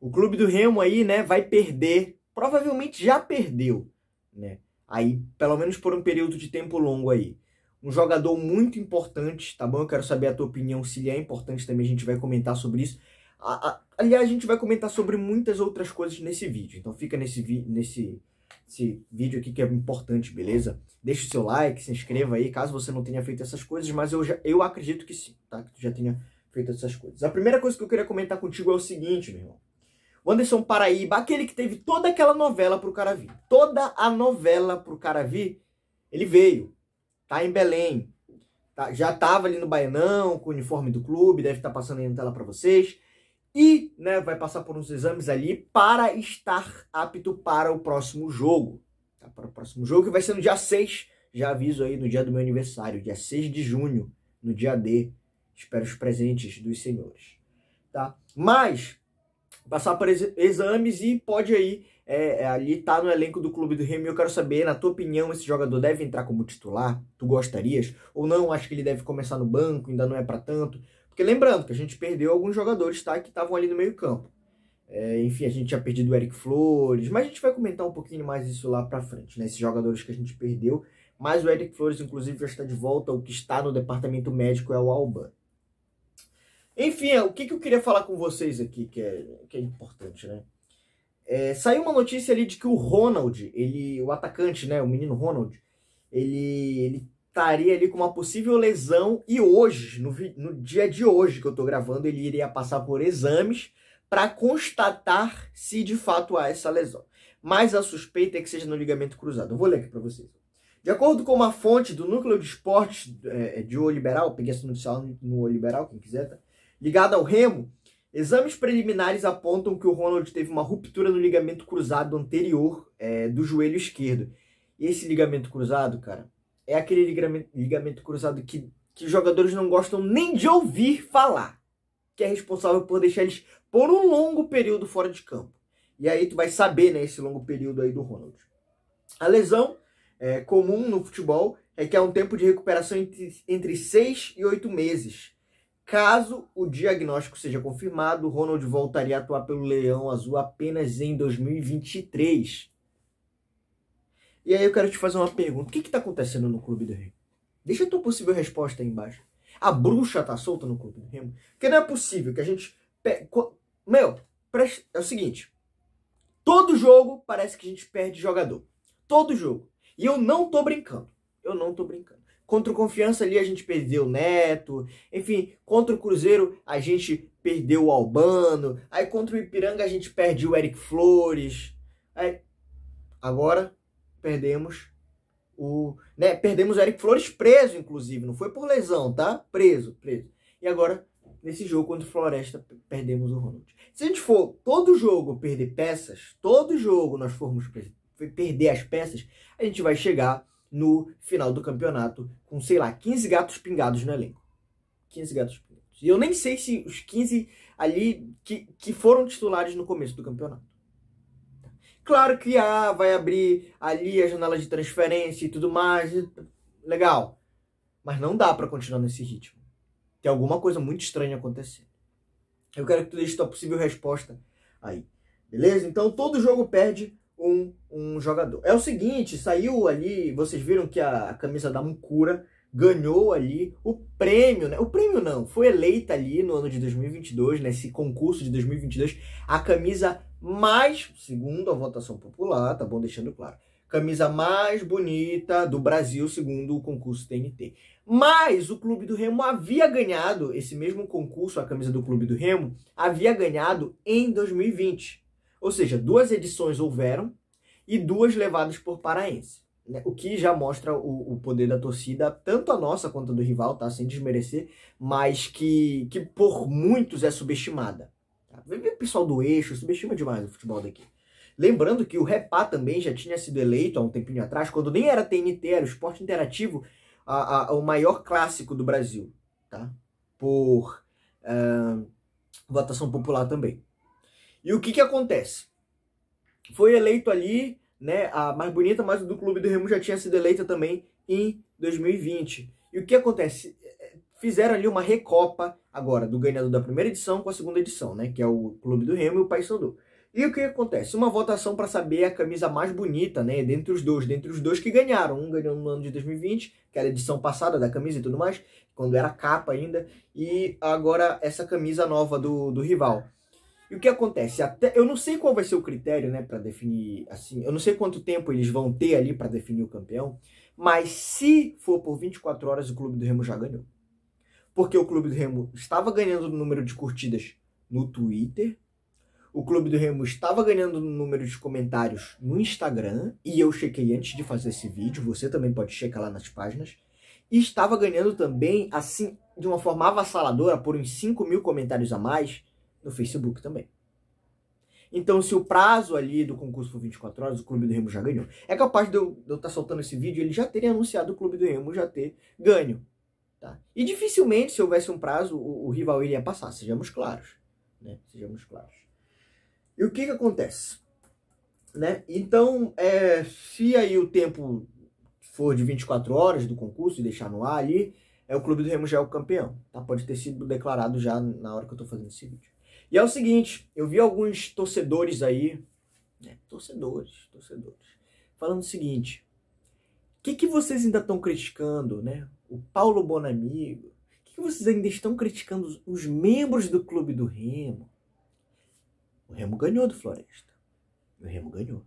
O Clube do Remo aí, né, vai perder, provavelmente já perdeu, né? Aí, pelo menos por um período de tempo longo aí. Um jogador muito importante, tá bom? Eu quero saber a tua opinião, se ele é importante também, a gente vai comentar sobre isso. Aliás, a gente vai comentar sobre muitas outras coisas nesse vídeo. Então fica nesse vídeo aqui que é importante, beleza? Deixa o seu like, se inscreva aí, caso você não tenha feito essas coisas, mas eu acredito que sim, tá? Que tu já tenha feito essas coisas. A primeira coisa que eu queria comentar contigo é o seguinte, meu irmão. O Anderson Paraíba, aquele que teve toda aquela novela pro cara vir. Toda a novela pro cara vir, ele veio. Tá em Belém. Tá, já tava ali no Baianão, com o uniforme do clube, deve estar passando aí na tela pra vocês. E, né, vai passar por uns exames ali para estar apto para o próximo jogo. Tá? Para o próximo jogo, que vai ser no dia 6. Já aviso aí, no dia do meu aniversário, dia 6 de junho, no dia D. Espero os presentes dos senhores. Tá? Mas passar por exames e pode aí ali tá no elenco do Clube do Remo. Eu quero saber, na tua opinião, esse jogador deve entrar como titular? Tu gostarias? Ou não? Acho que ele deve começar no banco, ainda não é para tanto. Porque lembrando que a gente perdeu alguns jogadores, tá, que estavam ali no meio campo. Enfim, a gente tinha perdido o Eric Flores, mas a gente vai comentar um pouquinho mais isso lá pra frente, né? Esses jogadores que a gente perdeu. Mas o Eric Flores, inclusive, já está de volta. O que está no departamento médico é o Alban. Enfim, o que eu queria falar com vocês aqui, que é importante, né? Saiu uma notícia ali de que o Ronald, o atacante, né, o menino Ronald, ele estaria ali com uma possível lesão e hoje, no dia de hoje que eu tô gravando, ele iria passar por exames para constatar se de fato há essa lesão. Mas a suspeita é que seja no ligamento cruzado. Eu vou ler aqui para vocês. De acordo com uma fonte do Núcleo de Esportes de O Liberal, peguei essa notícia no O Liberal, quem quiser, tá? Ligado ao Remo, exames preliminares apontam que o Ronald teve uma ruptura no ligamento cruzado anterior do joelho esquerdo. E esse ligamento cruzado, cara, é aquele ligamento cruzado que os jogadores não gostam nem de ouvir falar, que é responsável por deixar eles por um longo período fora de campo. E aí tu vai saber, né, esse longo período aí do Ronald. A lesão comum no futebol é que há um tempo de recuperação entre 6 e 8 meses. Caso o diagnóstico seja confirmado, o Ronald voltaria a atuar pelo Leão Azul apenas em 2023. E aí eu quero te fazer uma pergunta. O que está acontecendo no Clube do Remo? Deixa a tua possível resposta aí embaixo. A bruxa tá solta no Clube do Remo? Porque não é possível que a gente... Meu, é o seguinte. Todo jogo parece que a gente perde jogador. Todo jogo. E eu não tô brincando. Eu não tô brincando. Contra o Confiança ali a gente perdeu o Neto. Enfim, contra o Cruzeiro a gente perdeu o Albano. Aí contra o Ipiranga a gente perde o Eric Flores. Aí, agora perdemos perdemos o Eric Flores preso, inclusive. Não foi por lesão, tá? Preso. E agora, nesse jogo contra o Floresta, perdemos o Ronald. Se a gente for todo jogo perder peças, todo jogo nós formos perder as peças, a gente vai chegar no final do campeonato com, sei lá, 15 gatos pingados no elenco. 15 gatos pingados. E eu nem sei se os 15 ali que foram titulares no começo do campeonato. Claro que vai abrir ali a janela de transferência e tudo mais. Legal. Mas não dá pra continuar nesse ritmo. Tem alguma coisa muito estranha acontecendo. Eu quero que tu deixe tua possível resposta aí. Beleza? Então todo jogo perde um jogador. É o seguinte, saiu ali, vocês viram que a camisa da Mucura ganhou ali o prêmio, né? O prêmio não, foi eleita ali no ano de 2022, nesse concurso de 2022, a camisa mais, segundo a votação popular, tá bom, deixando claro, camisa mais bonita do Brasil, segundo o concurso TNT. Mas o Clube do Remo havia ganhado, esse mesmo concurso, a camisa do Clube do Remo, havia ganhado em 2020. Ou seja, 2 edições houveram e 2 levadas por paraense. Né? O que já mostra o poder da torcida, tanto a nossa quanto a do rival, tá? Sem desmerecer, mas que por muitos é subestimada. Tá? O pessoal do Eixo subestima demais o futebol daqui. Lembrando que o Repá também já tinha sido eleito há um tempinho atrás, quando nem era TNT, era o Esporte Interativo, o maior clássico do Brasil. Tá? Por votação popular também. E o que acontece? Foi eleito ali, né, a mais bonita, mas o do Clube do Remo já tinha sido eleita também em 2020. E o que acontece? fizeram ali uma recopa agora do ganhador da primeira edição com a segunda edição, né? Que é o Clube do Remo e o Paysandu. E o que acontece? Uma votação para saber a camisa mais bonita, né? Dentre os dois que ganharam. Um ganhou no ano de 2020, que era a edição passada da camisa e tudo mais, quando era capa ainda, e agora essa camisa nova do rival. E o que acontece? Eu não sei qual vai ser o critério, né, para definir, assim, eu não sei quanto tempo eles vão ter ali para definir o campeão, mas se for por 24 horas, o Clube do Remo já ganhou. Porque o Clube do Remo estava ganhando no número de curtidas no Twitter, o Clube do Remo estava ganhando no número de comentários no Instagram, e eu chequei antes de fazer esse vídeo, você também pode checar lá nas páginas, e estava ganhando também, assim, de uma forma avassaladora, por uns 5 mil comentários a mais, no Facebook também. Então, se o prazo ali do concurso for 24 horas, o Clube do Remo já ganhou. É capaz de eu estar soltando esse vídeo, ele já teria anunciado o Clube do Remo já ter ganho. Tá? E dificilmente, se houvesse um prazo, o rival iria passar, sejamos claros. Né? Sejamos claros. E o que acontece? Né? Então, se aí o tempo for de 24 horas do concurso e deixar no ar ali, o Clube do Remo já é o campeão. Tá? Pode ter sido declarado já na hora que eu estou fazendo esse vídeo. E é o seguinte, eu vi alguns torcedores aí, né? Torcedores, falando o seguinte: o que vocês ainda estão criticando, né? O Paulo Bonamigo, o que vocês ainda estão criticando os membros do Clube do Remo? O Remo ganhou do Floresta. O Remo ganhou.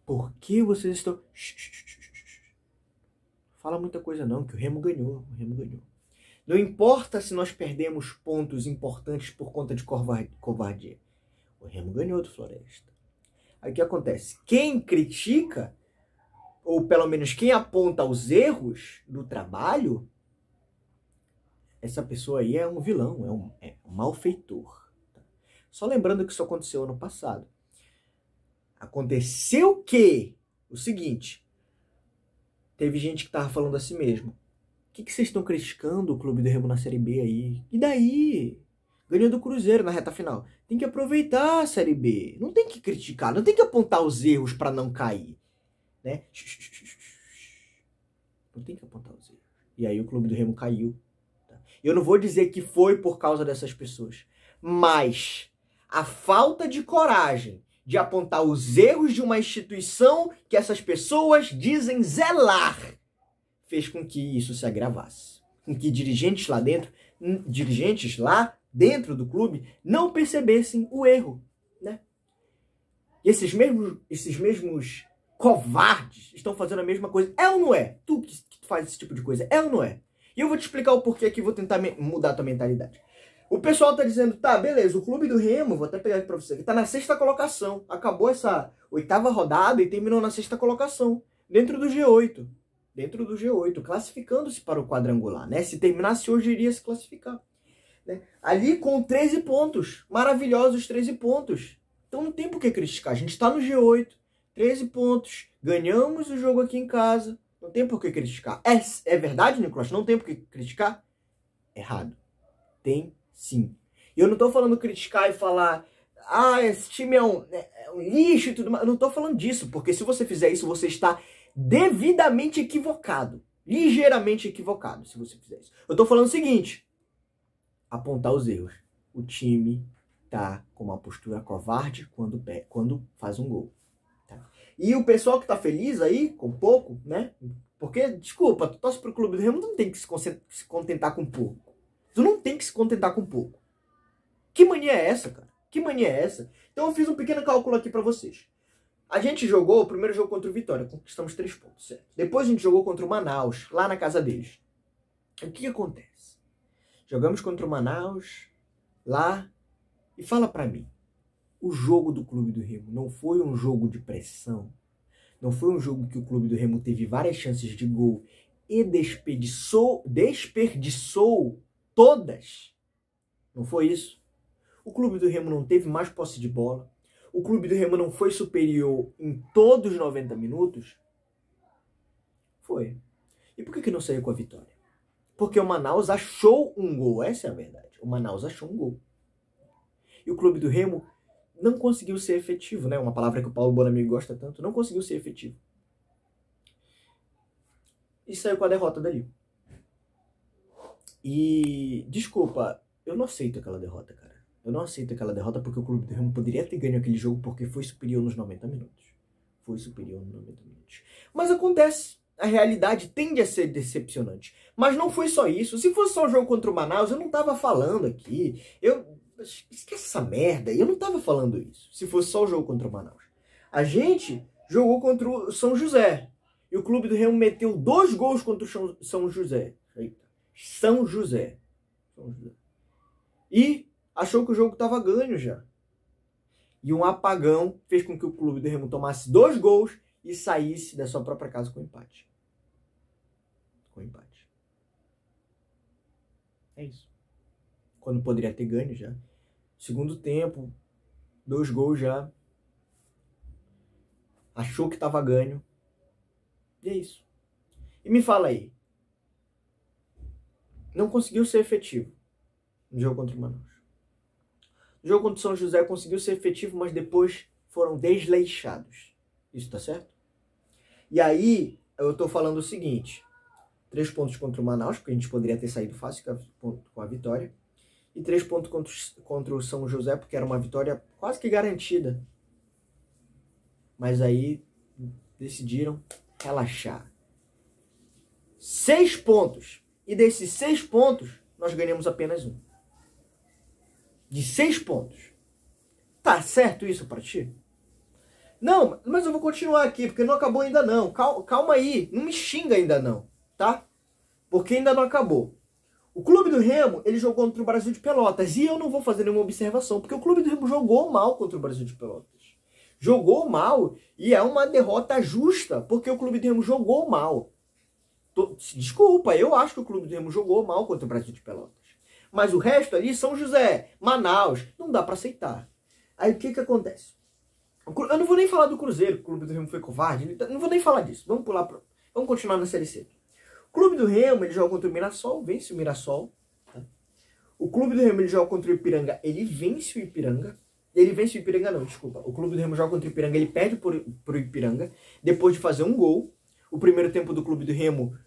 Por que vocês estão... Fala muita coisa não, que o Remo ganhou. O Remo ganhou. Não importa se nós perdemos pontos importantes por conta de covardia. O Remo ganhou do Floresta. Aí o que acontece? Quem critica, ou pelo menos quem aponta os erros do trabalho, essa pessoa aí é um vilão, é um malfeitor. Só lembrando que isso aconteceu ano passado. Aconteceu que, o seguinte, teve gente que tava falando assim mesmo: o que vocês estão criticando o Clube do Remo na Série B aí? E daí? Ganhou do Cruzeiro na reta final. Tem que aproveitar a Série B. Não tem que criticar, não tem que apontar os erros para não cair. Né? Não tem que apontar os erros. E aí o Clube do Remo caiu. Tá? Eu não vou dizer que foi por causa dessas pessoas, mas a falta de coragem de apontar os erros de uma instituição que essas pessoas dizem zelar fez com que isso se agravasse. Com que dirigentes lá dentro do clube não percebessem o erro. Né? E esses mesmos covardes estão fazendo a mesma coisa. É ou não é? Tu que faz esse tipo de coisa, é ou não é? E eu vou te explicar o porquê aqui, vou tentar mudar a tua mentalidade. O pessoal tá dizendo, tá, beleza, o Clube do Remo, vou até pegar aqui pra você, que tá na 6ª colocação. Acabou essa 8ª rodada e terminou na 6ª colocação. Dentro do G8. Dentro do G8, classificando-se para o quadrangular, né? Se terminasse hoje, iria se classificar. Né? Ali com 13 pontos. Maravilhosos 13 pontos. Então não tem por que criticar. A gente tá no G8, 13 pontos. Ganhamos o jogo aqui em casa. Não tem por que criticar. É verdade, Nicolas? Não tem por que criticar? Errado. Tem sim. E eu não tô falando criticar e falar, esse time é um lixo e tudo mais. Eu não tô falando disso, porque se você fizer isso, você está devidamente equivocado. Ligeiramente equivocado, se você fizer isso. Eu tô falando o seguinte: apontar os erros. O time tá com uma postura covarde quando faz um gol. Tá? E o pessoal que tá feliz aí, com pouco, né? Porque, desculpa, tu torce pro Clube do Remo, tu não tem que se contentar com pouco. Tu não tem que se contentar com pouco. Que mania é essa, cara? Que mania é essa? Então eu fiz um pequeno cálculo aqui pra vocês. A gente jogou o primeiro jogo contra o Vitória, conquistamos 3 pontos, certo? Depois a gente jogou contra o Manaus, lá na casa deles. O que acontece? Jogamos contra o Manaus, lá, e fala pra mim, o jogo do Clube do Remo não foi um jogo de pressão? Não foi um jogo que o Clube do Remo teve várias chances de gol e desperdiçou todas? Não foi isso? O Clube do Remo não teve mais posse de bola? O Clube do Remo não foi superior em todos os 90 minutos? Foi. E por que não saiu com a vitória? Porque o Manaus achou um gol, essa é a verdade. O Manaus achou um gol. E o Clube do Remo não conseguiu ser efetivo, né? Uma palavra que o Paulo Bonamigo gosta tanto, não conseguiu ser efetivo. E saiu com a derrota dali. E, desculpa, eu não aceito aquela derrota, cara. Eu não aceito aquela derrota porque o Clube do Remo poderia ter ganho aquele jogo porque foi superior nos 90 minutos. Foi superior nos 90 minutos. Mas acontece. A realidade tende a ser decepcionante. Mas não foi só isso. Se fosse só o jogo contra o Manaus, eu não tava falando aqui. Esquece essa merda. Eu não tava falando isso. Se fosse só o jogo contra o Manaus. A gente jogou contra o São José. E o Clube do Remo meteu 2 gols contra o São José. Eita. São José. E achou que o jogo estava ganho já. E um apagão fez com que o Clube do Remo tomasse 2 gols e saísse da sua própria casa com empate. Com empate. É isso. Quando poderia ter ganho já. Segundo tempo, 2 gols já. Achou que estava ganho. E é isso. E me fala aí. Não conseguiu ser efetivo no jogo contra o Manaus. No jogo contra o São José conseguiu ser efetivo, mas depois foram desleixados. Isso tá certo? E aí, eu tô falando o seguinte. 3 pontos contra o Manaus, porque a gente poderia ter saído fácil com a vitória. E 3 pontos contra o São José, porque era uma vitória quase que garantida. Mas aí, decidiram relaxar. 6 pontos. E desses 6 pontos, nós ganhamos apenas 1. De 6 pontos. Tá certo isso pra ti? Não, mas eu vou continuar aqui, porque não acabou ainda não. Calma aí, não me xinga ainda não, tá? Porque ainda não acabou. O Clube do Remo, ele jogou contra o Brasil de Pelotas. E eu não vou fazer nenhuma observação, porque o Clube do Remo jogou mal contra o Brasil de Pelotas. Jogou mal e é uma derrota justa, porque o Clube do Remo jogou mal. Desculpa, eu acho que o Clube do Remo jogou mal contra o Brasil de Pelotas. Mas o resto ali, São José, Manaus, não dá pra aceitar. Aí o que que acontece? Eu não vou nem falar do Cruzeiro, que o Clube do Remo foi covarde, não vou nem falar disso. Vamos continuar na Série C. O Clube do Remo, ele joga contra o Mirassol, vence o Mirassol. Tá? O Clube do Remo, ele joga contra o Ipiranga, ele vence o Ipiranga. Ele vence o Ipiranga não, desculpa. O Clube do Remo joga contra o Ipiranga, ele perde pro Ipiranga, depois de fazer um gol. O primeiro tempo do Clube do Remo,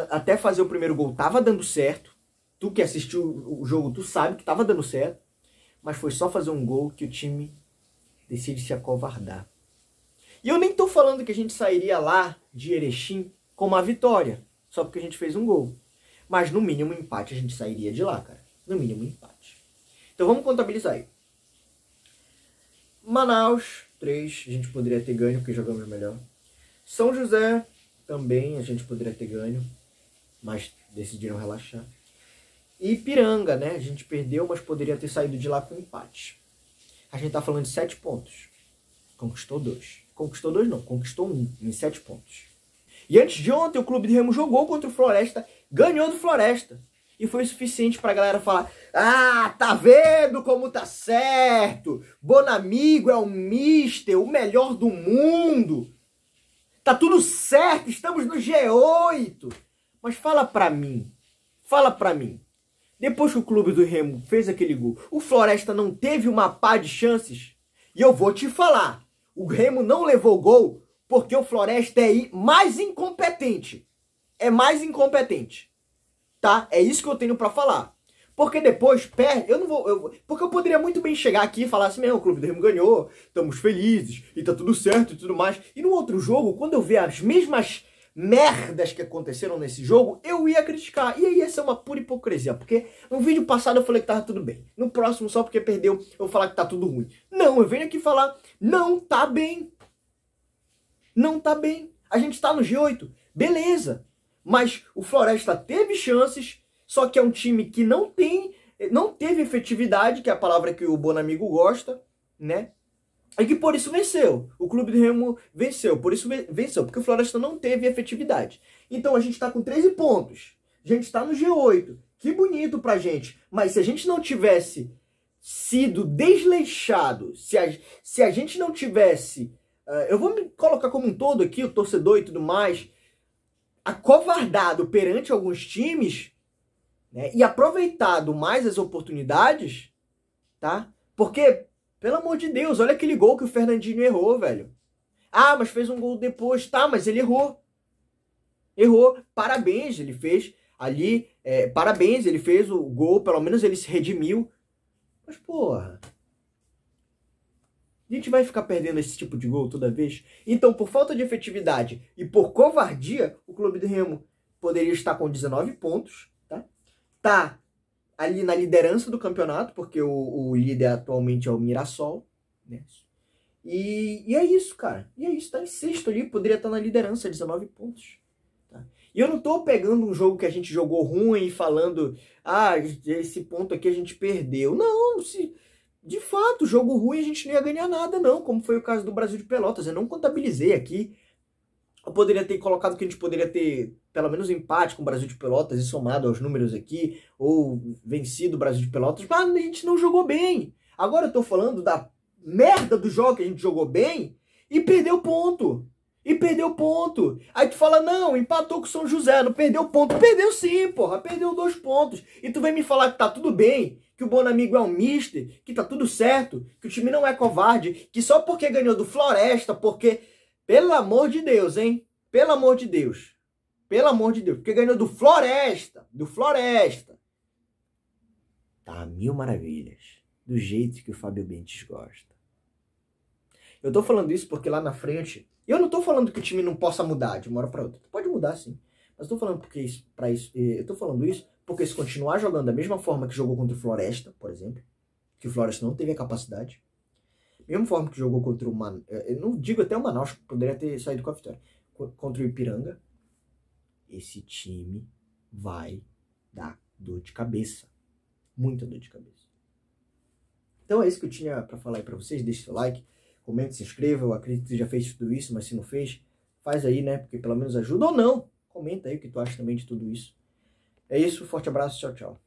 até fazer o primeiro gol, tava dando certo. Tu que assistiu o jogo, tu sabe que tava dando certo. Mas foi só fazer um gol que o time decide se acovardar. E eu nem tô falando que a gente sairia lá de Erechim com uma vitória, só porque a gente fez um gol. Mas no mínimo empate a gente sairia de lá, cara. No mínimo empate. Então vamos contabilizar aí. Manaus, 3, a gente poderia ter ganho porque jogamos melhor. São José, também a gente poderia ter ganho, mas decidiram relaxar. E Ipiranga, né? A gente perdeu, mas poderia ter saído de lá com empate. A gente tá falando de 7 pontos. Conquistou 2. Conquistou 2 não, conquistou 1 em 7 pontos. E antes de ontem, o Clube do Remo jogou contra o Floresta, ganhou do Floresta. E foi o suficiente pra galera falar: ah, tá vendo como tá certo? Bonamigo é o mister, o melhor do mundo. Tá tudo certo, estamos no G8. Mas fala pra mim, depois que o Clube do Remo fez aquele gol, o Floresta não teve uma pá de chances? E eu vou te falar, o Remo não levou gol porque o Floresta é mais incompetente. É mais incompetente. Tá? É isso que eu tenho pra falar. Porque depois perde, porque eu poderia muito bem chegar aqui e falar assim: meu, o Clube do Remo ganhou, estamos felizes, e tá tudo certo e tudo mais. E no outro jogo, quando eu ver as mesmas merdas que aconteceram nesse jogo, eu ia criticar. E aí ia ser uma pura hipocrisia. Porque no vídeo passado eu falei que tava tudo bem. No próximo, só porque perdeu, eu vou falar que tá tudo ruim. Não, eu venho aqui falar: não tá bem. Não tá bem. A gente tá no G8. Beleza. Mas o Floresta teve chances, só que é um time que não teve efetividade, que é a palavra que o Bonamigo gosta, né? E que por isso venceu. O Clube do Remo venceu, por isso venceu, porque o Floresta não teve efetividade. Então a gente tá com 13 pontos. A gente tá no G8. Que bonito pra gente. Mas se a gente não tivesse sido desleixado, se a gente não tivesse... eu vou me colocar como um todo aqui, o torcedor e tudo mais, acovardado perante alguns times, né, e aproveitado mais as oportunidades, tá? Porque, pelo amor de Deus, olha aquele gol que o Fernandinho errou, velho. Ah, mas fez um gol depois. Tá, mas ele errou. Errou. Parabéns, ele fez Ali, parabéns, ele fez o gol, pelo menos ele se redimiu. Mas, porra, a gente vai ficar perdendo esse tipo de gol toda vez? Então, por falta de efetividade e por covardia, o Clube do Remo poderia estar com 19 pontos, tá? Tá ali na liderança do campeonato, porque o líder atualmente é o Mirassol, né? E é isso, cara. E é isso, tá em sexto ali, poderia estar na liderança, 19 pontos. Tá? E eu não tô pegando um jogo que a gente jogou ruim e falando, esse ponto aqui a gente perdeu. Não, de fato, jogo ruim a gente não ia ganhar nada, não, como foi o caso do Brasil de Pelotas. Eu não contabilizei aqui. Eu poderia ter colocado que a gente poderia ter pelo menos empate com o Brasil de Pelotas e somado aos números aqui, ou vencido o Brasil de Pelotas, mas a gente não jogou bem. Agora eu tô falando da merda do jogo que a gente jogou bem e perdeu ponto. E perdeu ponto. Aí tu fala, não, empatou com o São José, não perdeu ponto. Perdeu sim, porra, perdeu 2 pontos. E tu vem me falar que tá tudo bem, que o Bonamigo é um mister, que tá tudo certo, que o time não é covarde, que só porque ganhou do Floresta, porque... Pelo amor de Deus, hein? Pelo amor de Deus. Pelo amor de Deus. Porque ganhou do Floresta. Do Floresta. Tá a mil maravilhas. Do jeito que o Fábio Bentes gosta. Eu tô falando isso porque lá na frente... Eu não tô falando que o time não possa mudar de uma hora pra outra. Pode mudar, sim. Mas eu tô falando porque isso, pra isso... Eu tô falando isso porque se continuar jogando da mesma forma que jogou contra o Floresta, por exemplo, que o Floresta não teve a capacidade... Mesma forma que jogou contra o Manaus, eu não digo até o Manaus, que poderia ter saído com a vitória, contra o Ipiranga, esse time vai dar dor de cabeça. Muita dor de cabeça. Então é isso que eu tinha pra falar aí pra vocês. Deixe seu like, comente, se inscreva. Eu acredito que você já fez tudo isso, mas se não fez, faz aí, né? Porque pelo menos ajuda ou não. Comenta aí o que tu acha também de tudo isso. É isso, forte abraço, tchau, tchau.